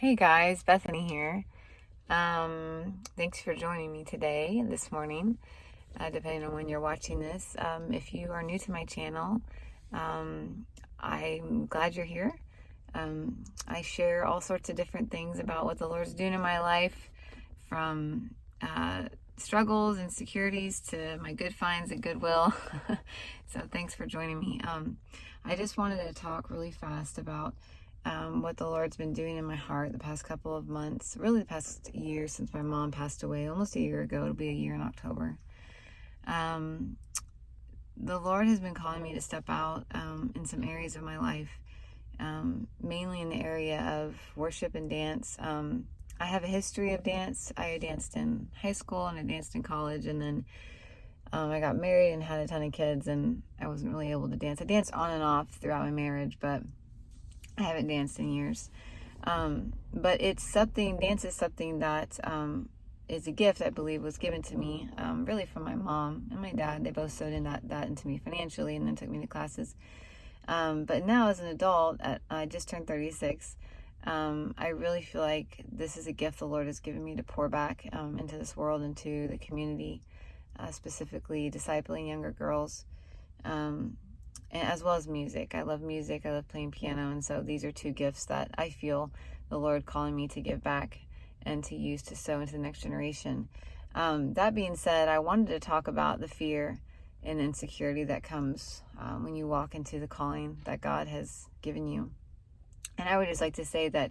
Hey guys, Bethany here. Thanks for joining me today, this morning, depending on when you're watching this. If you are new to my channel, I'm glad you're here. I share all sorts of different things about what the Lord's doing in my life, from struggles, insecurities to my good finds at Goodwill. So thanks for joining me. I just wanted to talk really fast about what the Lord's been doing in my heart the past couple of months, really the past year since my mom passed away, almost a year ago. It'll be a year in October. The Lord has been calling me to step out in some areas of my life, mainly in the area of worship and dance. I have a history of dance. I danced in high school and I danced in college, and then I got married and had a ton of kids, and I wasn't really able to dance. I danced on and off throughout my marriage, but I haven't danced in years. But dance is something that is a gift I believe was given to me, really from my mom and my dad. They both sewed in that into me financially and then took me to classes. But now as an adult, I just turned 36. I really feel like this is a gift the Lord has given me to pour back into this world, into the community, specifically discipling younger girls. As well as music. I love music. I love playing piano. And so these are two gifts that I feel the Lord calling me to give back and to use to sow into the next generation. That being said, I wanted to talk about the fear and insecurity that comes when you walk into the calling that God has given you. And I would just like to say that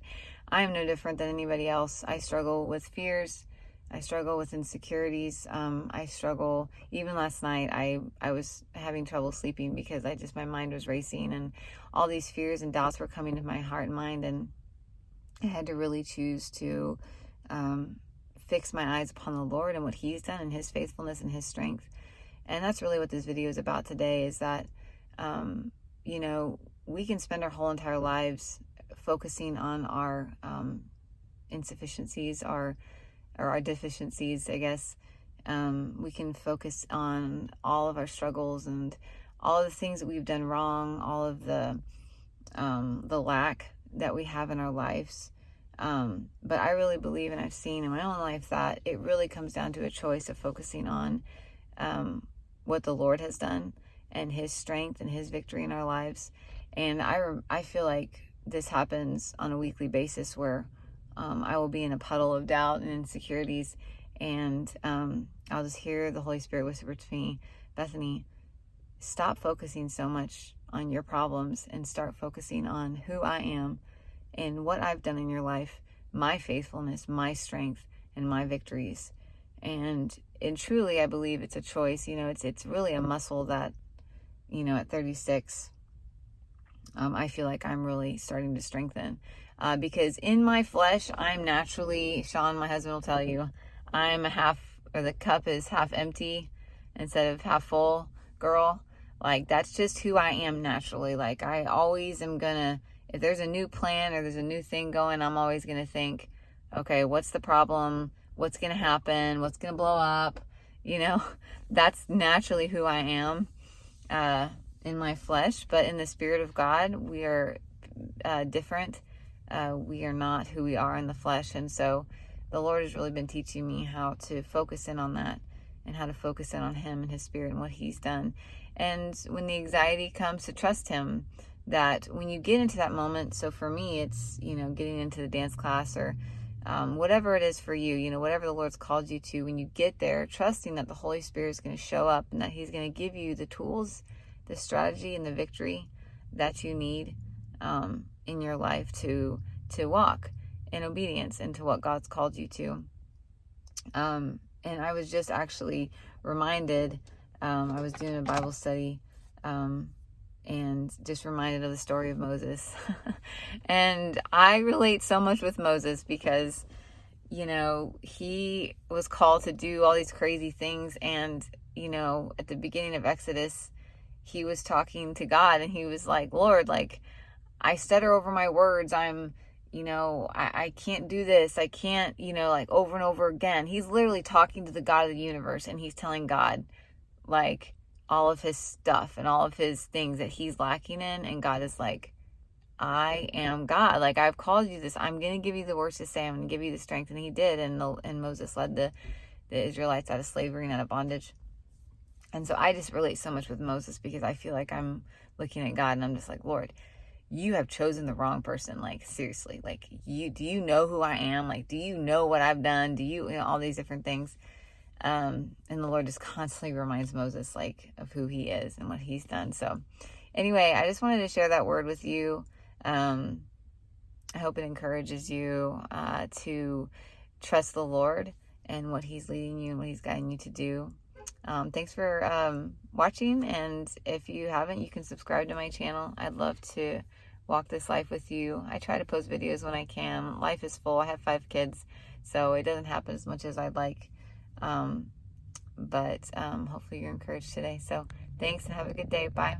I am no different than anybody else. I struggle with fears. I struggle with insecurities. I struggle, even last night, I was having trouble sleeping because my mind was racing and all these fears and doubts were coming to my heart and mind. And I had to really choose to fix my eyes upon the Lord and what He's done and His faithfulness and His strength. And that's really what this video is about today, is that, we can spend our whole entire lives focusing on our insufficiencies, or our deficiencies, I guess. We can focus on all of our struggles and all of the things that we've done wrong, all of the lack that we have in our lives. But I really believe, and I've seen in my own life, that it really comes down to a choice of focusing on what the Lord has done and His strength and His victory in our lives. And I feel like this happens on a weekly basis, where I will be in a puddle of doubt and insecurities, and I'll just hear the Holy Spirit whisper to me, Bethany, stop focusing so much on your problems and start focusing on who I am and what I've done in your life, my faithfulness, my strength, and my victories. And truly, I believe it's a choice. It's really a muscle that, at 36, I feel like I'm really starting to strengthen. Because in my flesh, I'm naturally, Sean, my husband, will tell you, I'm the cup is half empty instead of half full girl. Like, that's just who I am naturally. Like, I always am gonna, if there's a new plan or there's a new thing going, I'm always gonna think, okay, what's the problem? What's gonna happen? What's gonna blow up? That's naturally who I am in my flesh. But in the Spirit of God, we are different. We are not who we are in the flesh. And so the Lord has really been teaching me how to focus in on that, and how to focus in on Him and His Spirit and what He's done. And when the anxiety comes, to trust Him, that when you get into that moment, so for me, it's, getting into the dance class, or whatever it is for you, whatever the Lord's called you to, when you get there, trusting that the Holy Spirit is going to show up and that He's going to give you the tools, the strategy, and the victory that you need in your life to walk in obedience into what God's called you to. And I was just actually reminded, I was doing a Bible study, and just reminded of the story of Moses. And I relate so much with Moses because, he was called to do all these crazy things. And, at the beginning of Exodus, he was talking to God, and he was like, Lord, like, I stutter over my words. I can't do this. I can't, like, over and over again. He's literally talking to the God of the universe, and he's telling God, like, all of his stuff and all of his things that he's lacking in. And God is like, I am God. Like, I've called you this. I'm going to give you the words to say. I'm going to give you the strength. And he did. And Moses led the Israelites out of slavery and out of bondage. And so I just relate so much with Moses, because I feel like I'm looking at God and I'm just like, Lord, you have chosen the wrong person. Like, seriously, like, do you know who I am? Like, do you know what I've done? Do you, all these different things. And the Lord just constantly reminds Moses, like, of who he is and what he's done. So anyway, I just wanted to share that word with you. I hope it encourages you to trust the Lord and what he's leading you and what he's guiding you to do. Thanks for watching, and if you haven't, you can subscribe to my channel. I'd love to walk this life with you. I try to post videos when I can. Life is full. I have 5 kids, so it doesn't happen as much as I'd like. But hopefully you're encouraged today. So thanks, and have a good day. Bye.